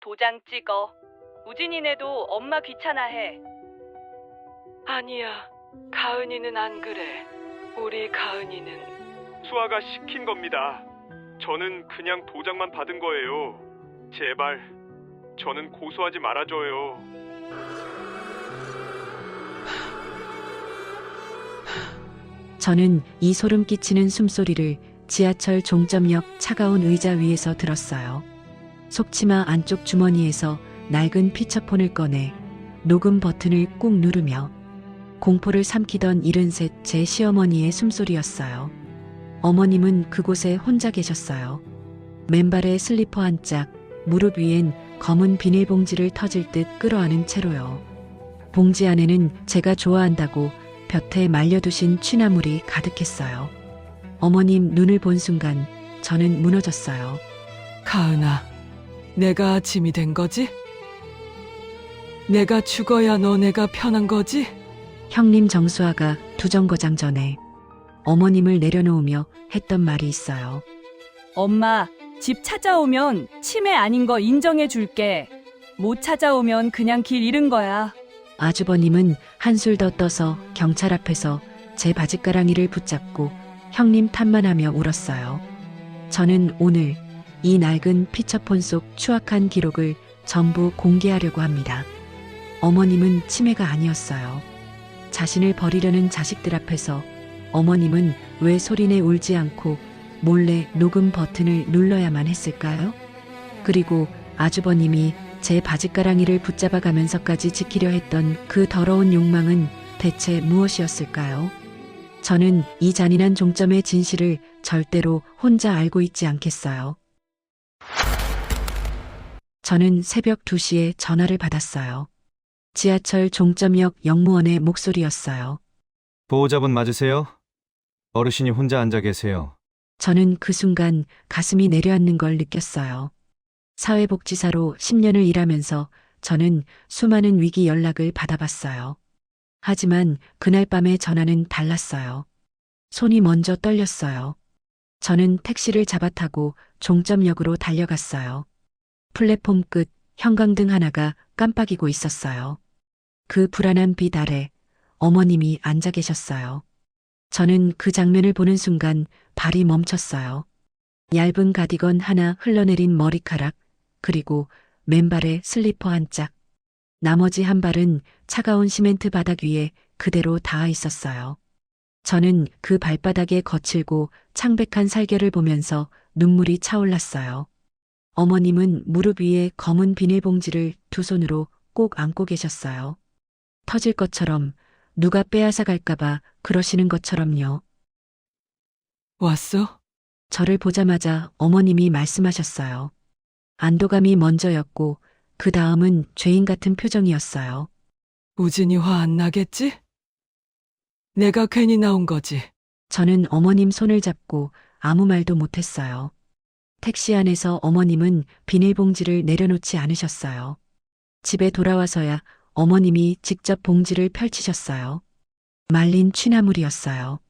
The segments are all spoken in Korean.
도장 찍어. 우진이네도 엄마 귀찮아해. 아니야, 가은이는 안 그래. 우리 가은이는 수아가 시킨 겁니다. 저는 그냥 도장만 받은 거예요. 제발, 저는 고소하지 말아줘요. 저는 이 소름 끼치는 숨소리를 지하철 종점역 차가운 의자 위에서 들었어요. 속치마 안쪽 주머니에서 낡은 피처폰을 꺼내 녹음 버튼을 꾹 누르며 공포를 삼키던 73 제 시어머니의 숨소리였어요. 어머님은 그곳에 혼자 계셨어요. 맨발에 슬리퍼 한 짝, 무릎 위엔 검은 비닐봉지를 터질 듯 끌어안은 채로요. 봉지 안에는 제가 좋아한다고 볕에 말려두신 취나물이 가득했어요. 어머님 눈을 본 순간 저는 무너졌어요. 가은아, 내가 짐이 된 거지? 내가 죽어야 너네가 편한 거지? 형님 정수아가 두 정거장 전에 어머님을 내려놓으며 했던 말이 있어요. 엄마, 집 찾아오면 치매 아닌 거 인정해 줄게. 못 찾아오면 그냥 길 잃은 거야. 아주버님은 한술 더 떠서 경찰 앞에서 제 바짓가랑이를 붙잡고 형님 탓만 하며 울었어요. 저는 오늘 이 낡은 피처폰 속 추악한 기록을 전부 공개하려고 합니다. 어머님은 치매가 아니었어요. 자신을 버리려는 자식들 앞에서 어머님은 왜 소리내 울지 않고 몰래 녹음 버튼을 눌러야만 했을까요? 그리고 아주버님이 제 바짓가랑이를 붙잡아 가면서까지 지키려 했던 그 더러운 욕망은 대체 무엇이었을까요? 저는 이 잔인한 종점의 진실을 절대로 혼자 알고 있지 않겠어요. 저는 새벽 2시에 전화를 받았어요. 지하철 종점역 역무원의 목소리였어요. 보호자분 맞으세요? 어르신이 혼자 앉아 계세요. 저는 그 순간 가슴이 내려앉는 걸 느꼈어요. 사회복지사로 10년을 일하면서 저는 수많은 위기 연락을 받아봤어요. 하지만 그날 밤의 전화는 달랐어요. 손이 먼저 떨렸어요. 저는 택시를 잡아타고 종점역으로 달려갔어요. 플랫폼 끝 형광등 하나가 깜빡이고 있었어요. 그 불안한 빛 아래 어머님이 앉아 계셨어요. 저는 그 장면을 보는 순간 발이 멈췄어요. 얇은 가디건 하나 흘러내린 머리카락, 그리고 맨발에 슬리퍼 한 짝. 나머지 한 발은 차가운 시멘트 바닥 위에 그대로 닿아 있었어요. 저는 그 발바닥의 거칠고 창백한 살결을 보면서 눈물이 차올랐어요. 어머님은 무릎 위에 검은 비닐봉지를 두 손으로 꼭 안고 계셨어요. 터질 것처럼, 누가 빼앗아 갈까봐 그러시는 것처럼요. 왔어? 저를 보자마자 어머님이 말씀하셨어요. 안도감이 먼저였고 그 다음은 죄인 같은 표정이었어요. 우진이 화 안 나겠지? 내가 괜히 나온 거지. 저는 어머님 손을 잡고 아무 말도 못했어요. 택시 안에서 어머님은 비닐봉지를 내려놓지 않으셨어요. 집에 돌아와서야 어머님이 직접 봉지를 펼치셨어요. 말린 취나물이었어요.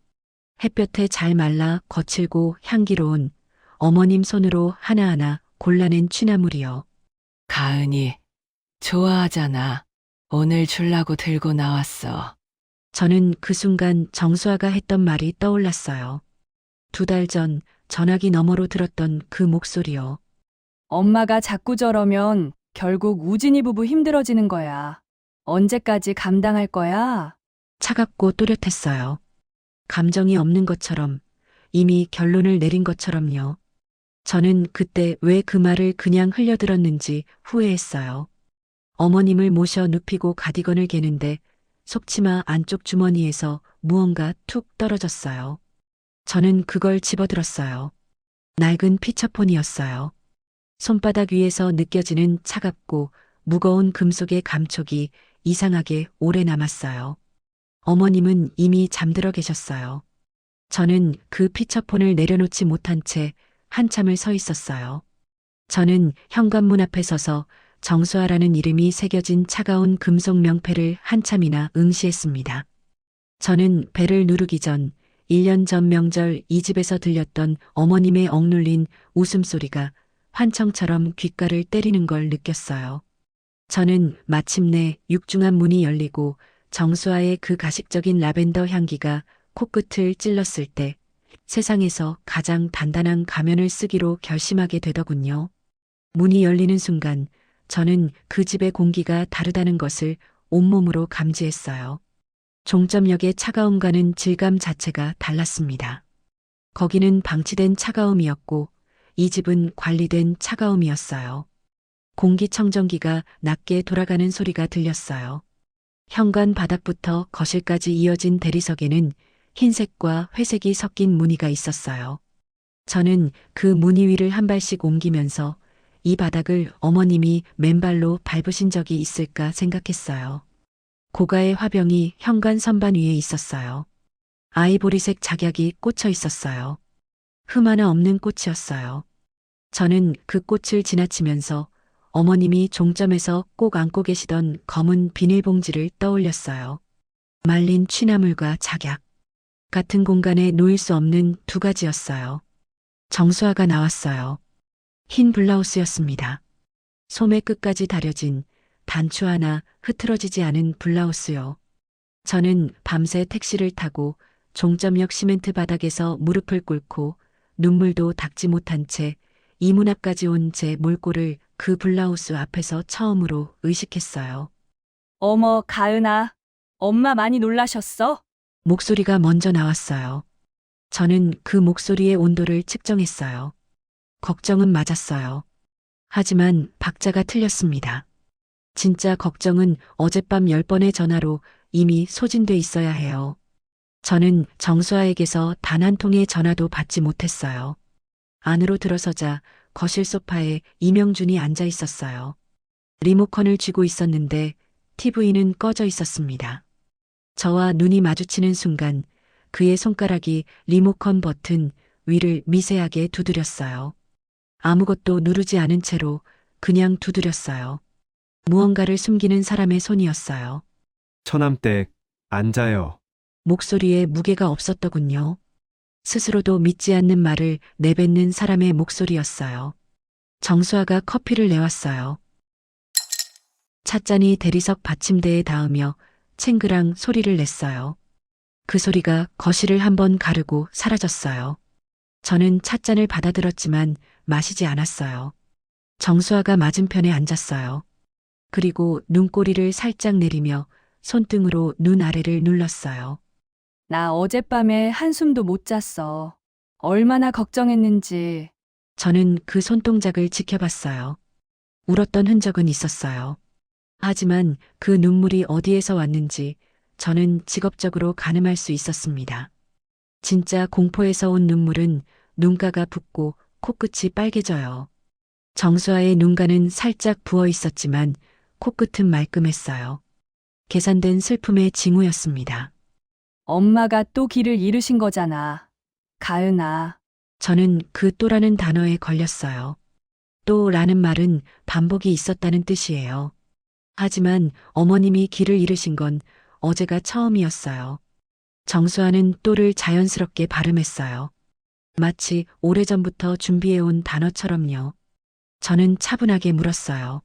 햇볕에 잘 말라 거칠고 향기로운 어머님 손으로 하나하나 골라낸 취나물이요. 가은이, 좋아하잖아. 오늘 주려고 들고 나왔어. 저는 그 순간 정수아가 했던 말이 떠올랐어요. 2달 전 전화기 너머로 들었던 그 목소리요. 엄마가 자꾸 저러면 결국 우진이 부부 힘들어지는 거야. 언제까지 감당할 거야? 차갑고 또렷했어요. 감정이 없는 것처럼, 이미 결론을 내린 것처럼요. 저는 그때 왜 그 말을 그냥 흘려들었는지 후회했어요. 어머님을 모셔 눕히고 가디건을 개는데 속치마 안쪽 주머니에서 무언가 툭 떨어졌어요. 저는 그걸 집어들었어요. 낡은 피처폰이었어요. 손바닥 위에서 느껴지는 차갑고 무거운 금속의 감촉이 이상하게 오래 남았어요. 어머님은 이미 잠들어 계셨어요. 저는 그 피처폰을 내려놓지 못한 채 한참을 서 있었어요. 저는 현관문 앞에 서서 정수아라는 이름이 새겨진 차가운 금속 명패를 한참이나 응시했습니다. 저는 배를 누르기 전 1년 전 명절 이 집에서 들렸던 어머님의 억눌린 웃음소리가 환청처럼 귓가를 때리는 걸 느꼈어요. 저는 마침내 육중한 문이 열리고 정수아의 그 가식적인 라벤더 향기가 코끝을 찔렀을 때 세상에서 가장 단단한 가면을 쓰기로 결심하게 되더군요. 문이 열리는 순간 저는 그 집의 공기가 다르다는 것을 온몸으로 감지했어요. 종점역의 차가움과는 질감 자체가 달랐습니다. 거기는 방치된 차가움이었고 이 집은 관리된 차가움이었어요. 공기청정기가 낮게 돌아가는 소리가 들렸어요. 현관 바닥부터 거실까지 이어진 대리석에는 흰색과 회색이 섞인 무늬가 있었어요. 저는 그 무늬 위를 한 발씩 옮기면서 이 바닥을 어머님이 맨발로 밟으신 적이 있을까 생각했어요. 고가의 화병이 현관 선반 위에 있었어요. 아이보리색 작약이 꽂혀 있었어요. 흠 하나 없는 꽃이었어요. 저는 그 꽃을 지나치면서 어머님이 종점에서 꼭 안고 계시던 검은 비닐봉지를 떠올렸어요. 말린 취나물과 작약. 같은 공간에 놓일 수 없는 두 가지였어요. 정수아가 나왔어요. 흰 블라우스였습니다. 소매 끝까지 다려진 단추 하나 흐트러지지 않은 블라우스요. 저는 밤새 택시를 타고 종점역 시멘트 바닥에서 무릎을 꿇고 눈물도 닦지 못한 채 이문 앞까지 온 제 몰골을 그 블라우스 앞에서 처음으로 의식했어요. 어머, 가은아. 엄마 많이 놀라셨어? 목소리가 먼저 나왔어요. 저는 그 목소리의 온도를 측정했어요. 걱정은 맞았어요. 하지만 박자가 틀렸습니다. 진짜 걱정은 어젯밤 10번의 전화로 이미 소진돼 있어야 해요. 저는 정수아에게서 단 한 통의 전화도 받지 못했어요. 안으로 들어서자 거실 소파에 이명준이 앉아 있었어요. 리모컨을 쥐고 있었는데 TV는 꺼져 있었습니다. 저와 눈이 마주치는 순간 그의 손가락이 리모컨 버튼 위를 미세하게 두드렸어요. 아무것도 누르지 않은 채로 그냥 두드렸어요. 무언가를 숨기는 사람의 손이었어요. 처남댁, 앉아요. 목소리에 무게가 없었더군요. 스스로도 믿지 않는 말을 내뱉는 사람의 목소리였어요. 정수아가 커피를 내왔어요. 찻잔이 대리석 받침대에 닿으며 챙그랑 소리를 냈어요. 그 소리가 거실을 한번 가르고 사라졌어요. 저는 찻잔을 받아들었지만 마시지 않았어요. 정수아가 맞은편에 앉았어요. 그리고 눈꼬리를 살짝 내리며 손등으로 눈 아래를 눌렀어요. 나 어젯밤에 한숨도 못 잤어. 얼마나 걱정했는지. 저는 그 손동작을 지켜봤어요. 울었던 흔적은 있었어요. 하지만 그 눈물이 어디에서 왔는지 저는 직업적으로 가늠할 수 있었습니다. 진짜 공포에서 온 눈물은 눈가가 붓고 코끝이 빨개져요. 정수아의 눈가는 살짝 부어 있었지만 코끝은 말끔했어요. 계산된 슬픔의 징후였습니다. 엄마가 또 길을 잃으신 거잖아. 가은아. 저는 그 또라는 단어에 걸렸어요. 또라는 말은 반복이 있었다는 뜻이에요. 하지만 어머님이 길을 잃으신 건 어제가 처음이었어요. 정수아는 또를 자연스럽게 발음했어요. 마치 오래전부터 준비해온 단어처럼요. 저는 차분하게 물었어요.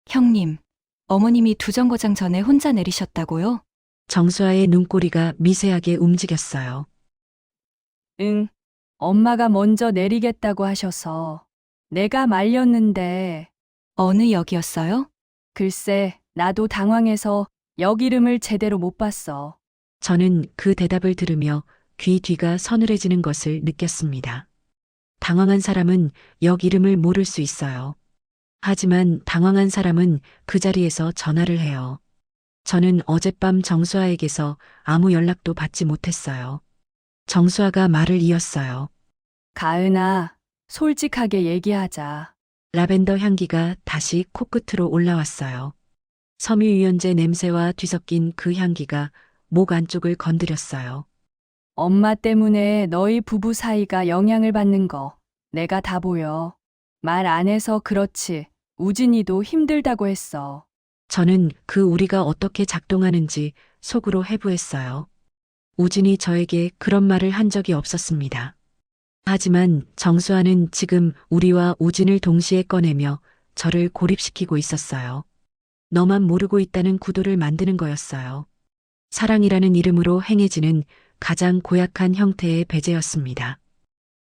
형님, 어머님이 두 정거장 전에 혼자 내리셨다고요? 정수아의 눈꼬리가 미세하게 움직였어요. 응. 엄마가 먼저 내리겠다고 하셔서. 내가 말렸는데. 어느 역이었어요? 글쎄, 나도 당황해서 역 이름을 제대로 못 봤어. 저는 그 대답을 들으며 귀 뒤가 서늘해지는 것을 느꼈습니다. 당황한 사람은 역 이름을 모를 수 있어요. 하지만 당황한 사람은 그 자리에서 전화를 해요. 저는 어젯밤 정수아에게서 아무 연락도 받지 못했어요. 정수아가 말을 이었어요. 가은아, 솔직하게 얘기하자. 라벤더 향기가 다시 코끝으로 올라왔어요. 섬유유연제 냄새와 뒤섞인 그 향기가 목 안쪽을 건드렸어요. 엄마 때문에 너희 부부 사이가 영향을 받는 거 내가 다 보여. 말 안 해서 그렇지. 우진이도 힘들다고 했어. 저는 그 우리가 어떻게 작동하는지 속으로 해부했어요. 우진이 저에게 그런 말을 한 적이 없었습니다. 하지만 정수아는 지금 우리와 우진을 동시에 꺼내며 저를 고립시키고 있었어요. 너만 모르고 있다는 구도를 만드는 거였어요. 사랑이라는 이름으로 행해지는 가장 고약한 형태의 배제였습니다.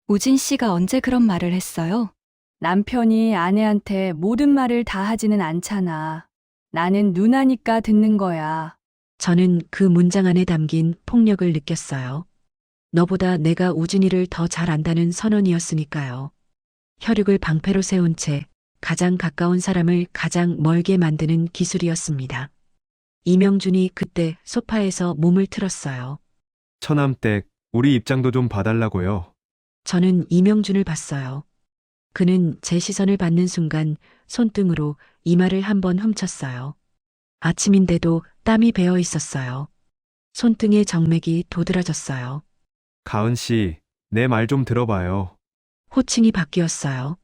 우진 씨가 언제 그런 말을 했어요? 남편이 아내한테 모든 말을 다 하지는 않잖아. 나는 누나니까 듣는 거야. 저는 그 문장 안에 담긴 폭력을 느꼈어요. 너보다 내가 우진이를 더 잘 안다는 선언이었으니까요. 혈육을 방패로 세운 채 가장 가까운 사람을 가장 멀게 만드는 기술이었습니다. 이명준이 그때 소파에서 몸을 틀었어요. 처남댁, 우리 입장도 좀 봐달라고요. 저는 이명준을 봤어요. 그는 제 시선을 받는 순간 손등으로 이마를 한번 훔쳤어요. 아침인데도 땀이 배어 있었어요. 손등의 정맥이 도드라졌어요. 가은 씨, 내 말 좀 들어봐요. 호칭이 바뀌었어요.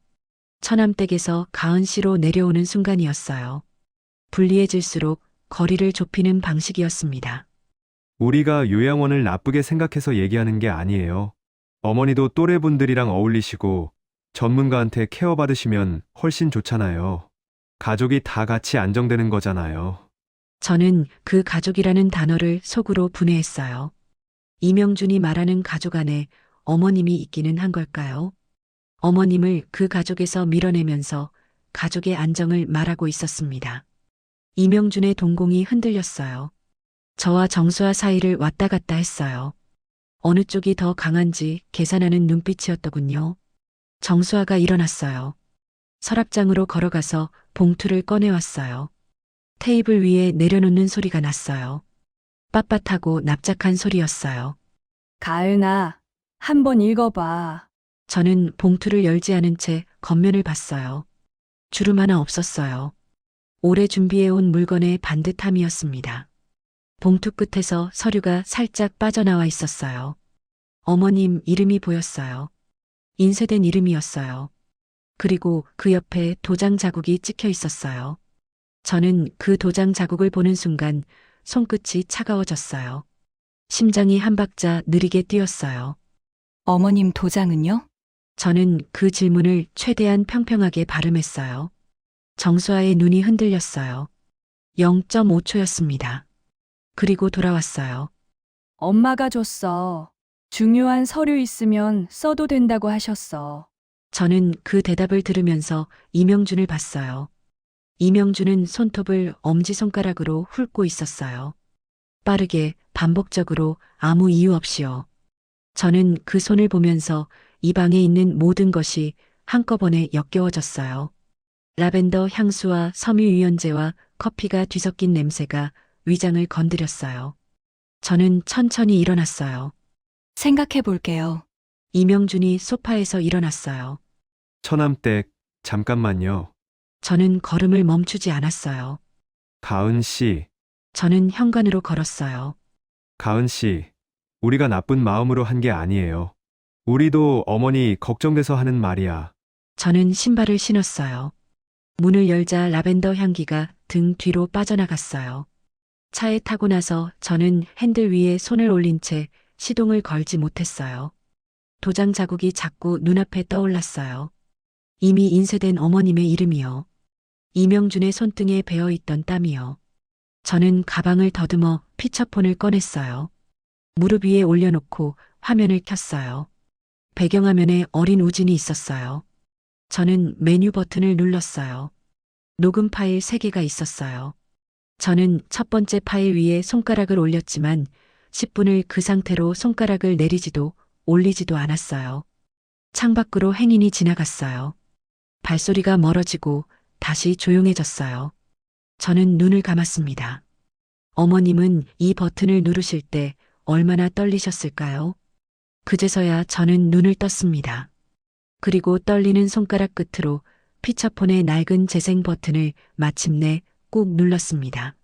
처남댁에서 가은 씨로 내려오는 순간이었어요. 불리해질수록 거리를 좁히는 방식이었습니다. 우리가 요양원을 나쁘게 생각해서 얘기하는 게 아니에요. 어머니도 또래분들이랑 어울리시고 전문가한테 케어받으시면 훨씬 좋잖아요. 가족이 다 같이 안정되는 거잖아요. 저는 그 가족이라는 단어를 속으로 분해했어요. 이명준이 말하는 가족 안에 어머님이 있기는 한 걸까요? 어머님을 그 가족에서 밀어내면서 가족의 안정을 말하고 있었습니다. 이명준의 동공이 흔들렸어요. 저와 정수아 사이를 왔다 갔다 했어요. 어느 쪽이 더 강한지 계산하는 눈빛이었더군요. 정수아가 일어났어요. 서랍장으로 걸어가서 봉투를 꺼내왔어요. 테이블 위에 내려놓는 소리가 났어요. 빳빳하고 납작한 소리였어요. 가은아, 한번 읽어봐. 저는 봉투를 열지 않은 채 겉면을 봤어요. 주름 하나 없었어요. 오래 준비해온 물건의 반듯함이었습니다. 봉투 끝에서 서류가 살짝 빠져나와 있었어요. 어머님 이름이 보였어요. 인쇄된 이름이었어요. 그리고 그 옆에 도장 자국이 찍혀 있었어요. 저는 그 도장 자국을 보는 순간 손끝이 차가워졌어요. 심장이 한 박자 느리게 뛰었어요. 어머님 도장은요? 저는 그 질문을 최대한 평평하게 발음했어요. 정수아의 눈이 흔들렸어요. 0.5초였습니다. 그리고 돌아왔어요. 엄마가 줬어. 중요한 서류 있으면 써도 된다고 하셨어. 저는 그 대답을 들으면서 이명준을 봤어요. 이명준은 손톱을 엄지손가락으로 훑고 있었어요. 빠르게, 반복적으로, 아무 이유 없이요. 저는 그 손을 보면서 이 방에 있는 모든 것이 한꺼번에 역겨워졌어요. 라벤더 향수와 섬유유연제와 커피가 뒤섞인 냄새가 위장을 건드렸어요. 저는 천천히 일어났어요. 생각해 볼게요. 이명준이 소파에서 일어났어요. 처남댁, 잠깐만요. 저는 걸음을 멈추지 않았어요. 가은 씨, 저는 현관으로 걸었어요. 가은 씨, 우리가 나쁜 마음으로 한 게 아니에요. 우리도 어머니 걱정돼서 하는 말이야. 저는 신발을 신었어요. 문을 열자 라벤더 향기가 등 뒤로 빠져나갔어요. 차에 타고 나서 저는 핸들 위에 손을 올린 채 시동을 걸지 못했어요. 도장 자국이 자꾸 눈앞에 떠올랐어요. 이미 인쇄된 어머님의 이름이요. 이명준의 손등에 배어있던 땀이요. 저는 가방을 더듬어 피처폰을 꺼냈어요. 무릎 위에 올려놓고 화면을 켰어요. 배경화면에 어린 우진이 있었어요. 저는 메뉴 버튼을 눌렀어요. 녹음 파일 3개가 있었어요. 저는 첫 번째 파일 위에 손가락을 올렸지만 10분을 그 상태로 손가락을 내리지도 올리지도 않았어요. 창밖으로 행인이 지나갔어요. 발소리가 멀어지고 다시 조용해졌어요. 저는 눈을 감았습니다. 어머님은 이 버튼을 누르실 때 얼마나 떨리셨을까요? 그제서야 저는 눈을 떴습니다. 그리고 떨리는 손가락 끝으로 피처폰의 낡은 재생 버튼을 마침내 꾹 눌렀습니다.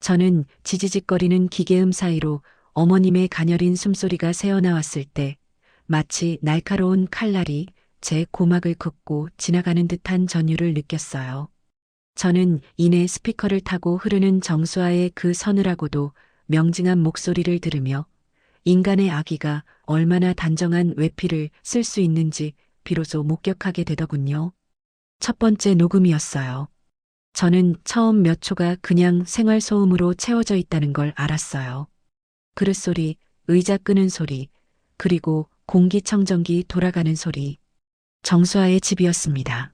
저는 지지직거리는 기계음 사이로 어머님의 가녀린 숨소리가 새어나왔을 때 마치 날카로운 칼날이 제 고막을 긋고 지나가는 듯한 전율을 느꼈어요. 저는 이내 스피커를 타고 흐르는 정수아의 그 서늘하고도 명징한 목소리를 들으며 인간의 아기가 얼마나 단정한 외피를 쓸 수 있는지 비로소 목격하게 되더군요. 첫 번째 녹음이었어요. 저는 처음 몇 초가 그냥 생활 소음으로 채워져 있다는 걸 알았어요. 그릇 소리, 의자 끄는 소리, 그리고 공기청정기 돌아가는 소리. 정수아의 집이었습니다.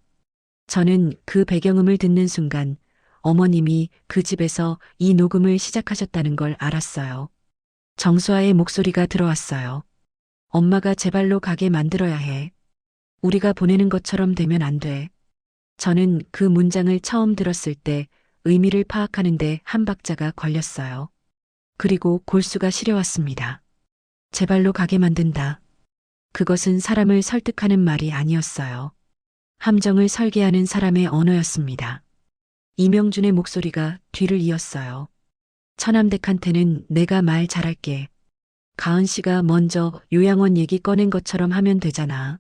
저는 그 배경음을 듣는 순간 어머님이 그 집에서 이 녹음을 시작하셨다는 걸 알았어요. 정수아의 목소리가 들어왔어요. 엄마가 제발로 가게 만들어야 해. 우리가 보내는 것처럼 되면 안 돼. 저는 그 문장을 처음 들었을 때 의미를 파악하는데 한 박자가 걸렸어요. 그리고 골수가 시려왔습니다. 제발로 가게 만든다. 그것은 사람을 설득하는 말이 아니었어요. 함정을 설계하는 사람의 언어였습니다. 이명준의 목소리가 뒤를 이었어요. 처남댁한테는 내가 말 잘할게. 가은 씨가 먼저 요양원 얘기 꺼낸 것처럼 하면 되잖아.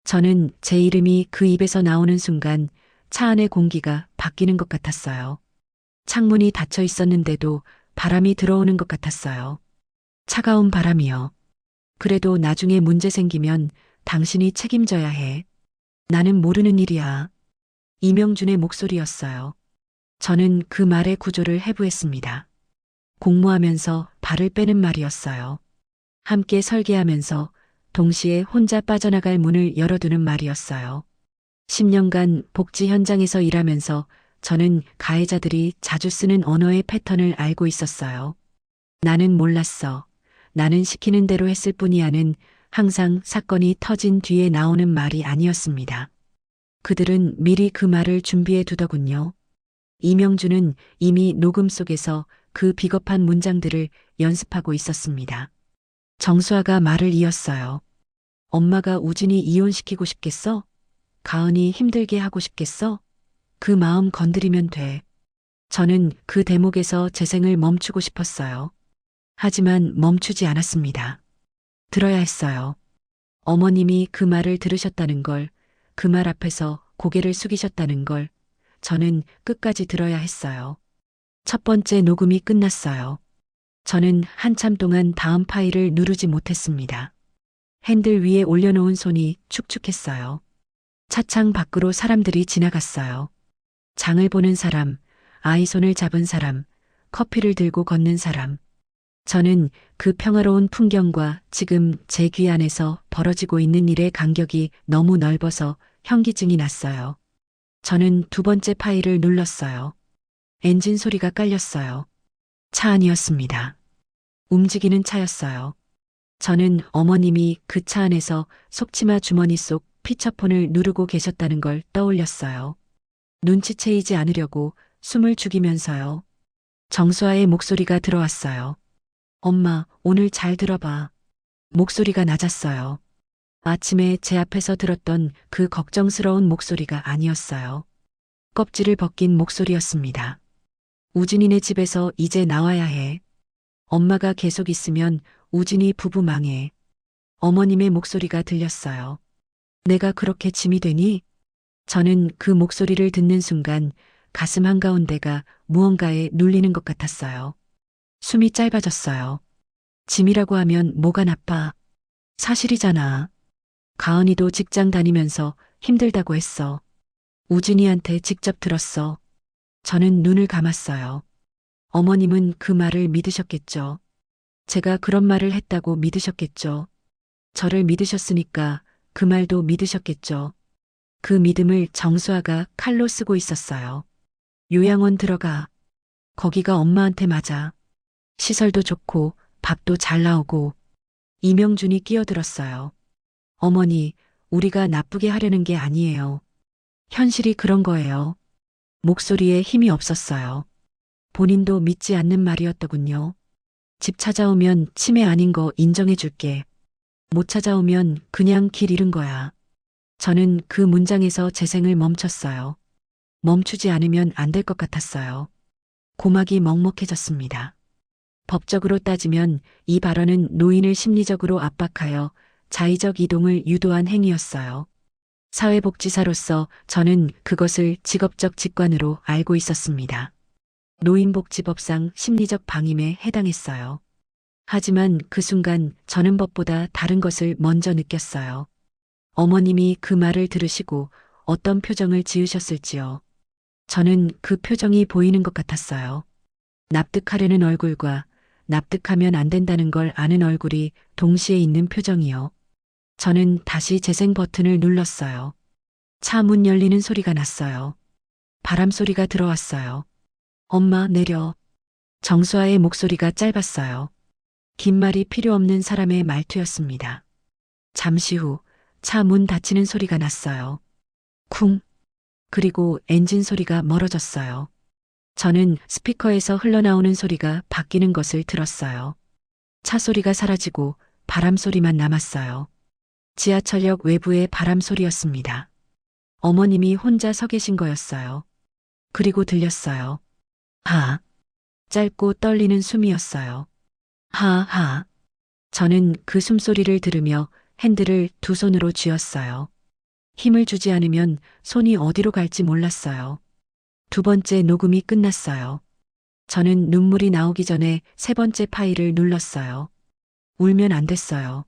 저는 제 이름이 그 입에서 나오는 순간 차 안의 공기가 바뀌는 것 같았어요. 창문이 닫혀 있었는데도 바람이 들어오는 것 같았어요. 차가운 바람이요. 그래도 나중에 문제 생기면 당신이 책임져야 해. 나는 모르는 일이야. 이명준의 목소리였어요. 저는 그 말의 구조를 해부했습니다. 공모하면서 발을 빼는 말이었어요. 함께 설계하면서 동시에 혼자 빠져나갈 문을 열어두는 말이었어요. 10년간 복지 현장에서 일하면서 저는 가해자들이 자주 쓰는 언어의 패턴을 알고 있었어요. 나는 몰랐어. 나는 시키는 대로 했을 뿐이야는 항상 사건이 터진 뒤에 나오는 말이 아니었습니다. 그들은 미리 그 말을 준비해 두더군요. 이명준은 이미 녹음 속에서 그 비겁한 문장들을 연습하고 있었습니다. 정수아가 말을 이었어요. 엄마가 우진이 이혼시키고 싶겠어? 가은이 힘들게 하고 싶겠어? 그 마음 건드리면 돼. 저는 그 대목에서 재생을 멈추고 싶었어요. 하지만 멈추지 않았습니다. 들어야 했어요. 어머님이 그 말을 들으셨다는 걸, 그 말 앞에서 고개를 숙이셨다는 걸 저는 끝까지 들어야 했어요. 첫 번째 녹음이 끝났어요. 저는 한참 동안 다음 파일을 누르지 못했습니다. 핸들 위에 올려놓은 손이 축축했어요. 차창 밖으로 사람들이 지나갔어요. 장을 보는 사람, 아이 손을 잡은 사람, 커피를 들고 걷는 사람. 저는 그 평화로운 풍경과 지금 제 귀 안에서 벌어지고 있는 일의 간격이 너무 넓어서 현기증이 났어요. 저는 두 번째 파일을 눌렀어요. 엔진 소리가 깔렸어요. 차 안이었습니다. 움직이는 차였어요. 저는 어머님이 그 차 안에서 속치마 주머니 속 피처폰을 누르고 계셨다는 걸 떠올렸어요. 눈치채이지 않으려고 숨을 죽이면서요. 정수아의 목소리가 들어왔어요. 엄마, 오늘 잘 들어봐. 목소리가 낮았어요. 아침에 제 앞에서 들었던 그 걱정스러운 목소리가 아니었어요. 껍질을 벗긴 목소리였습니다. 우진이네 집에서 이제 나와야 해. 엄마가 계속 있으면 우진이 부부 망해. 어머님의 목소리가 들렸어요. 내가 그렇게 짐이 되니? 저는 그 목소리를 듣는 순간 가슴 한가운데가 무언가에 눌리는 것 같았어요. 숨이 짧아졌어요. 짐이라고 하면 뭐가 나빠? 사실이잖아. 가은이도 직장 다니면서 힘들다고 했어. 우진이한테 직접 들었어. 저는 눈을 감았어요. 어머님은 그 말을 믿으셨겠죠. 제가 그런 말을 했다고 믿으셨겠죠. 저를 믿으셨으니까 그 말도 믿으셨겠죠. 그 믿음을 정수아가 칼로 쓰고 있었어요. 요양원 들어가. 거기가 엄마한테 맞아. 시설도 좋고 밥도 잘 나오고. 이명준이 끼어들었어요. 어머니, 우리가 나쁘게 하려는 게 아니에요. 현실이 그런 거예요. 목소리에 힘이 없었어요. 본인도 믿지 않는 말이었더군요. 집 찾아오면 치매 아닌 거 인정해 줄게. 못 찾아오면 그냥 길 잃은 거야. 저는 그 문장에서 재생을 멈췄어요. 멈추지 않으면 안 될 것 같았어요. 고막이 먹먹해졌습니다. 법적으로 따지면 이 발언은 노인을 심리적으로 압박하여 자의적 이동을 유도한 행위였어요. 사회복지사로서 저는 그것을 직업적 직관으로 알고 있었습니다. 노인복지법상 심리적 방임에 해당했어요. 하지만 그 순간 저는 법보다 다른 것을 먼저 느꼈어요. 어머님이 그 말을 들으시고 어떤 표정을 지으셨을지요. 저는 그 표정이 보이는 것 같았어요. 납득하려는 얼굴과 납득하면 안 된다는 걸 아는 얼굴이 동시에 있는 표정이요. 저는 다시 재생 버튼을 눌렀어요. 차 문 열리는 소리가 났어요. 바람 소리가 들어왔어요. 엄마, 내려. 정수아의 목소리가 짧았어요. 긴 말이 필요 없는 사람의 말투였습니다. 잠시 후 차 문 닫히는 소리가 났어요. 쿵. 그리고 엔진 소리가 멀어졌어요. 저는 스피커에서 흘러나오는 소리가 바뀌는 것을 들었어요. 차 소리가 사라지고 바람 소리만 남았어요. 지하철역 외부의 바람 소리였습니다. 어머님이 혼자 서 계신 거였어요. 그리고 들렸어요. 하. 짧고 떨리는 숨이었어요. 하하. 저는 그 숨소리를 들으며 핸들을 두 손으로 쥐었어요. 힘을 주지 않으면 손이 어디로 갈지 몰랐어요. 두 번째 녹음이 끝났어요. 저는 눈물이 나오기 전에 세 번째 파일을 눌렀어요. 울면 안 됐어요.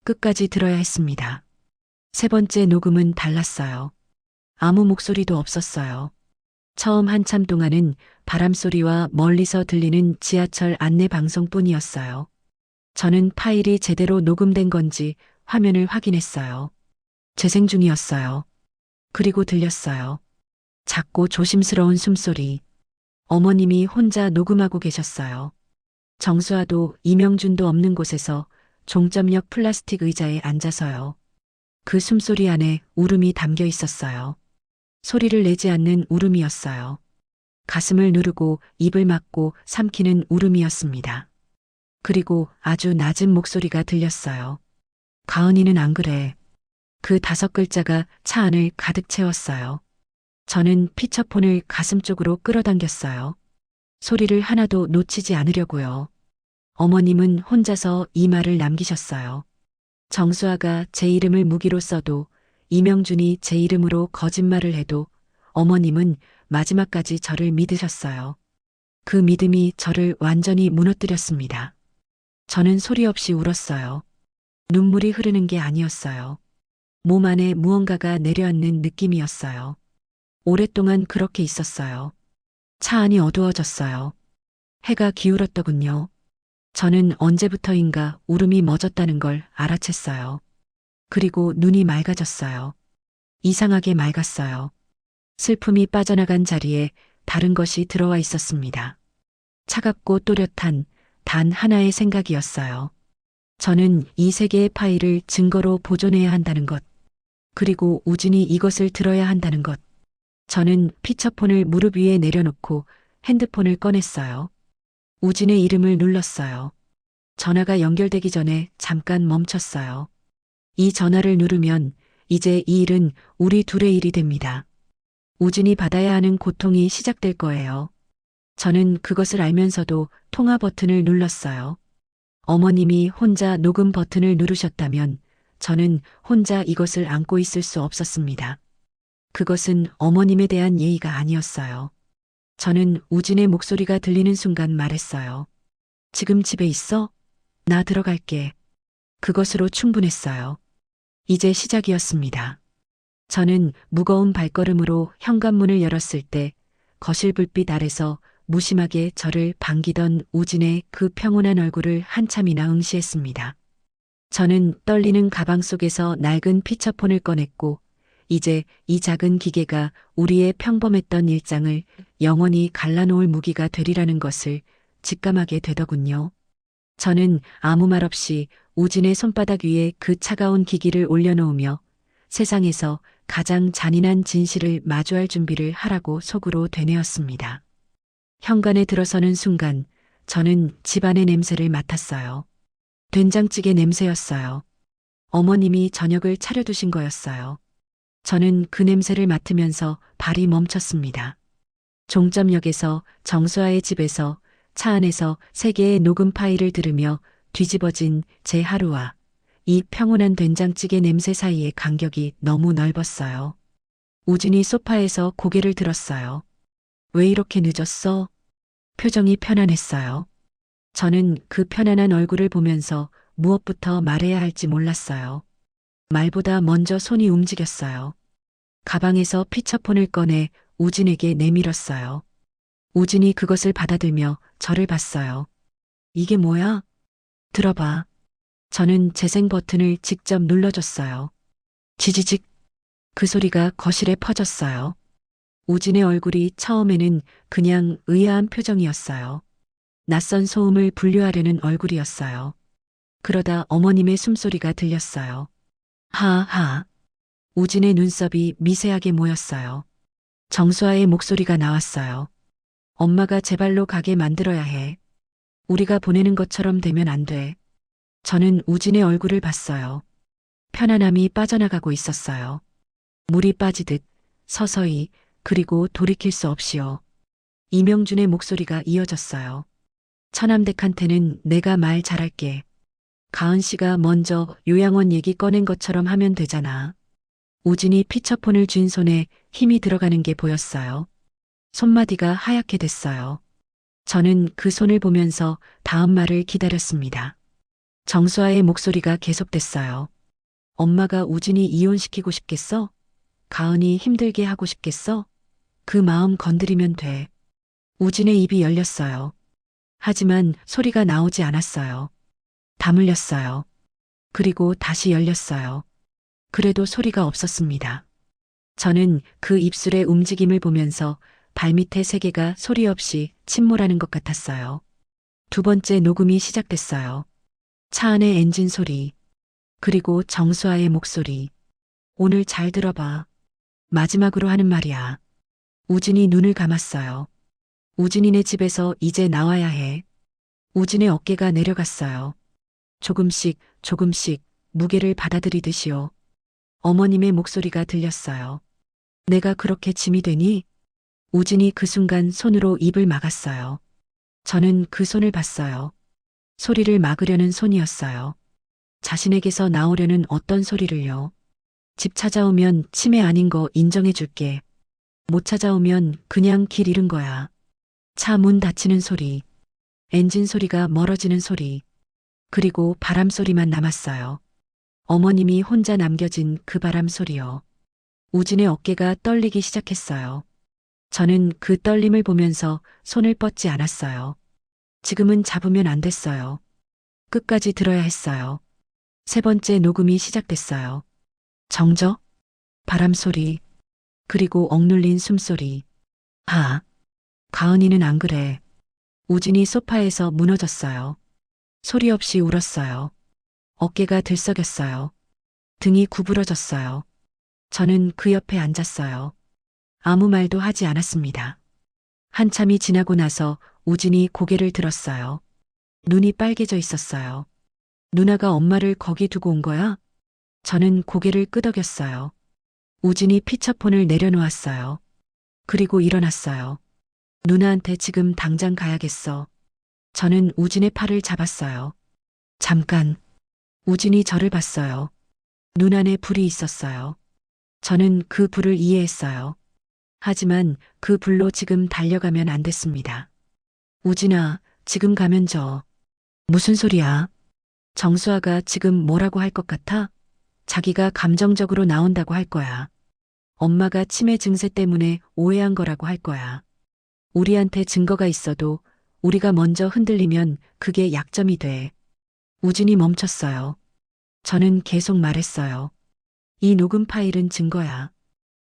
끝까지 들어야 했습니다. 세 번째 녹음은 달랐어요. 아무 목소리도 없었어요. 처음 한참 동안은 바람소리와 멀리서 들리는 지하철 안내 방송뿐이었어요. 저는 파일이 제대로 녹음된 건지 화면을 확인했어요. 재생 중이었어요. 그리고 들렸어요. 작고 조심스러운 숨소리. 어머님이 혼자 녹음하고 계셨어요. 정수아도 이명준도 없는 곳에서 종점역 플라스틱 의자에 앉아서요. 그 숨소리 안에 울음이 담겨 있었어요. 소리를 내지 않는 울음이었어요. 가슴을 누르고 입을 막고 삼키는 울음이었습니다. 그리고 아주 낮은 목소리가 들렸어요. 가은이는 안 그래. 그 5글자가 차 안을 가득 채웠어요. 저는 피처폰을 가슴 쪽으로 끌어당겼어요. 소리를 하나도 놓치지 않으려고요. 어머님은 혼자서 이 말을 남기셨어요. 정수아가 제 이름을 무기로 써도, 이명준이 제 이름으로 거짓말을 해도 어머님은 마지막까지 저를 믿으셨어요. 그 믿음이 저를 완전히 무너뜨렸습니다. 저는 소리 없이 울었어요. 눈물이 흐르는 게 아니었어요. 몸 안에 무언가가 내려앉는 느낌이었어요. 오랫동안 그렇게 있었어요. 차 안이 어두워졌어요. 해가 기울었더군요. 저는 언제부터인가 울음이 멎었다는 걸 알아챘어요. 그리고 눈이 맑아졌어요. 이상하게 맑았어요. 슬픔이 빠져나간 자리에 다른 것이 들어와 있었습니다. 차갑고 또렷한 단 하나의 생각이었어요. 저는 이 세 개의 파일을 증거로 보존해야 한다는 것. 그리고 우진이 이것을 들어야 한다는 것. 저는 피처폰을 무릎 위에 내려놓고 핸드폰을 꺼냈어요. 우진의 이름을 눌렀어요. 전화가 연결되기 전에 잠깐 멈췄어요. 이 전화를 누르면 이제 이 일은 우리 둘의 일이 됩니다. 우진이 받아야 하는 고통이 시작될 거예요. 저는 그것을 알면서도 통화 버튼을 눌렀어요. 어머님이 혼자 녹음 버튼을 누르셨다면 저는 혼자 이것을 안고 있을 수 없었습니다. 그것은 어머님에 대한 예의가 아니었어요. 저는 우진의 목소리가 들리는 순간 말했어요. 지금 집에 있어? 나 들어갈게. 그것으로 충분했어요. 이제 시작이었습니다. 저는 무거운 발걸음으로 현관문을 열었을 때 거실 불빛 아래서 무심하게 저를 반기던 우진의 그 평온한 얼굴을 한참이나 응시했습니다. 저는 떨리는 가방 속에서 낡은 피처폰을 꺼냈고 이제 이 작은 기계가 우리의 평범했던 일상을 영원히 갈라놓을 무기가 되리라는 것을 직감하게 되더군요. 저는 아무 말 없이 우진의 손바닥 위에 그 차가운 기기를 올려놓으며 세상에서 가장 잔인한 진실을 마주할 준비를 하라고 속으로 되뇌었습니다. 현관에 들어서는 순간 저는 집안의 냄새를 맡았어요. 된장찌개 냄새였어요. 어머님이 저녁을 차려두신 거였어요. 저는 그 냄새를 맡으면서 발이 멈췄습니다. 종점역에서 정수아의 집에서 차 안에서 3개의 녹음 파일을 들으며 뒤집어진 제 하루와 이 평온한 된장찌개 냄새 사이의 간격이 너무 넓었어요. 우진이 소파에서 고개를 들었어요. 왜 이렇게 늦었어? 표정이 편안했어요. 저는 그 편안한 얼굴을 보면서 무엇부터 말해야 할지 몰랐어요. 말보다 먼저 손이 움직였어요. 가방에서 피처폰을 꺼내 우진에게 내밀었어요. 우진이 그것을 받아들며 저를 봤어요. 이게 뭐야? 들어봐. 저는 재생 버튼을 직접 눌러줬어요. 지지직. 그 소리가 거실에 퍼졌어요. 우진의 얼굴이 처음에는 그냥 의아한 표정이었어요. 낯선 소음을 분류하려는 얼굴이었어요. 그러다 어머님의 숨소리가 들렸어요. 하하. 우진의 눈썹이 미세하게 모였어요. 정수아의 목소리가 나왔어요. 엄마가 제발로 가게 만들어야 해. 우리가 보내는 것처럼 되면 안 돼. 저는 우진의 얼굴을 봤어요. 편안함이 빠져나가고 있었어요. 물이 빠지듯 서서히 그리고 돌이킬 수 없이요. 이명준의 목소리가 이어졌어요. 처남댁한테는 내가 말 잘할게. 가은 씨가 먼저 요양원 얘기 꺼낸 것처럼 하면 되잖아. 우진이 피처폰을 쥔 손에 힘이 들어가는 게 보였어요. 손마디가 하얗게 됐어요. 저는 그 손을 보면서 다음 말을 기다렸습니다. 정수아의 목소리가 계속됐어요. 엄마가 우진이 이혼시키고 싶겠어? 가은이 힘들게 하고 싶겠어? 그 마음 건드리면 돼. 우진의 입이 열렸어요. 하지만 소리가 나오지 않았어요. 다물렸어요. 그리고 다시 열렸어요. 그래도 소리가 없었습니다. 저는 그 입술의 움직임을 보면서 발밑의 세계가 소리 없이 침몰하는 것 같았어요. 두 번째 녹음이 시작됐어요. 차 안의 엔진 소리, 그리고 정수아의 목소리. 오늘 잘 들어봐. 마지막으로 하는 말이야. 우진이 눈을 감았어요. 우진이네 집에서 이제 나와야 해. 우진의 어깨가 내려갔어요. 조금씩 조금씩 무게를 받아들이듯이요. 어머님의 목소리가 들렸어요. 내가 그렇게 짐이 되니? 우진이 그 순간 손으로 입을 막았어요. 저는 그 손을 봤어요. 소리를 막으려는 손이었어요. 자신에게서 나오려는 어떤 소리를요. 집 찾아오면 치매 아닌 거 인정해 줄게. 못 찾아오면 그냥 길 잃은 거야. 차 문 닫히는 소리, 엔진 소리가 멀어지는 소리, 그리고 바람 소리만 남았어요. 어머님이 혼자 남겨진 그 바람 소리요. 우진의 어깨가 떨리기 시작했어요. 저는 그 떨림을 보면서 손을 뻗지 않았어요. 지금은 잡으면 안 됐어요. 끝까지 들어야 했어요. 세 번째 녹음이 시작됐어요. 정적, 바람 소리, 그리고 억눌린 숨소리. 가은이는 안 그래. 우진이 소파에서 무너졌어요. 소리 없이 울었어요. 어깨가 들썩였어요. 등이 구부러졌어요. 저는 그 옆에 앉았어요. 아무 말도 하지 않았습니다. 한참이 지나고 나서 우진이 고개를 들었어요. 눈이 빨개져 있었어요. 누나가 엄마를 거기 두고 온 거야? 저는 고개를 끄덕였어요. 우진이 피처폰을 내려놓았어요. 그리고 일어났어요. 누나한테 지금 당장 가야겠어. 저는 우진의 팔을 잡았어요. 잠깐. 우진이 저를 봤어요. 눈 안에 불이 있었어요. 저는 그 불을 이해했어요. 하지만 그 불로 지금 달려가면 안 됐습니다. 우진아, 지금 가면 무슨 소리야? 정수아가 지금 뭐라고 할 것 같아? 자기가 감정적으로 나온다고 할 거야. 엄마가 치매 증세 때문에 오해한 거라고 할 거야. 우리한테 증거가 있어도 우리가 먼저 흔들리면 그게 약점이 돼. 우진이 멈췄어요. 저는 계속 말했어요. 이 녹음 파일은 증거야.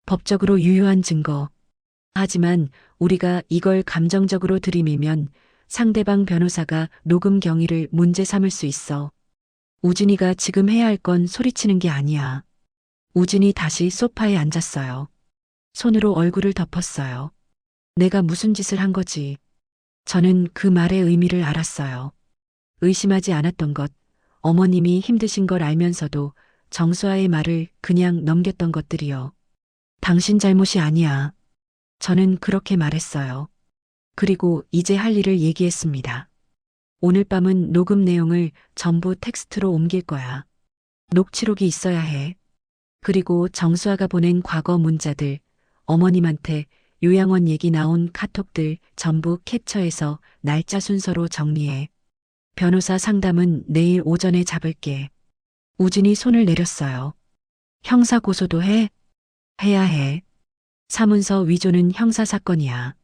법적으로 유효한 증거. 하지만 우리가 이걸 감정적으로 들이밀면 상대방 변호사가 녹음 경위를 문제 삼을 수 있어. 우진이가 지금 해야 할 건 소리치는 게 아니야. 우진이 다시 소파에 앉았어요. 손으로 얼굴을 덮었어요. 내가 무슨 짓을 한 거지? 저는 그 말의 의미를 알았어요. 의심하지 않았던 것, 어머님이 힘드신 걸 알면서도 정수아의 말을 그냥 넘겼던 것들이요. 당신 잘못이 아니야. 저는 그렇게 말했어요. 그리고 이제 할 일을 얘기했습니다. 오늘 밤은 녹음 내용을 전부 텍스트로 옮길 거야. 녹취록이 있어야 해. 그리고 정수아가 보낸 과거 문자들, 어머님한테 요양원 얘기 나온 카톡들 전부 캡처해서 날짜 순서로 정리해. 변호사 상담은 내일 오전에 잡을게. 우진이 손을 내렸어요. 형사 고소도 해? 해야 해. 사문서 위조는 형사사건이야.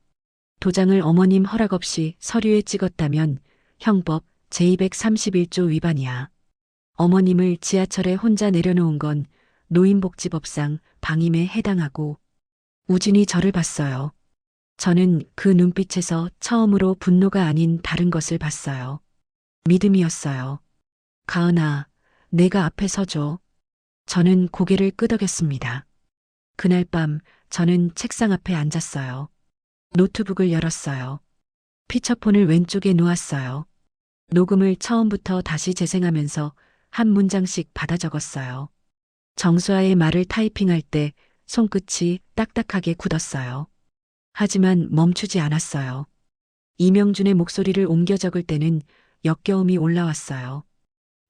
도장을 어머님 허락 없이 서류에 찍었다면 형법 제231조 위반이야. 어머님을 지하철에 혼자 내려놓은 건 노인복지법상 방임에 해당하고. 우진이 저를 봤어요. 저는 그 눈빛에서 처음으로 분노가 아닌 다른 것을 봤어요. 믿음이었어요. 가은아, 내가 앞에 서줘. 저는 고개를 끄덕였습니다. 그날 밤 저는 책상 앞에 앉았어요. 노트북을 열었어요. 피처폰을 왼쪽에 놓았어요. 녹음을 처음부터 다시 재생하면서 한 문장씩 받아 적었어요. 정수아의 말을 타이핑할 때 손끝이 딱딱하게 굳었어요. 하지만 멈추지 않았어요. 이명준의 목소리를 옮겨 적을 때는 역겨움이 올라왔어요.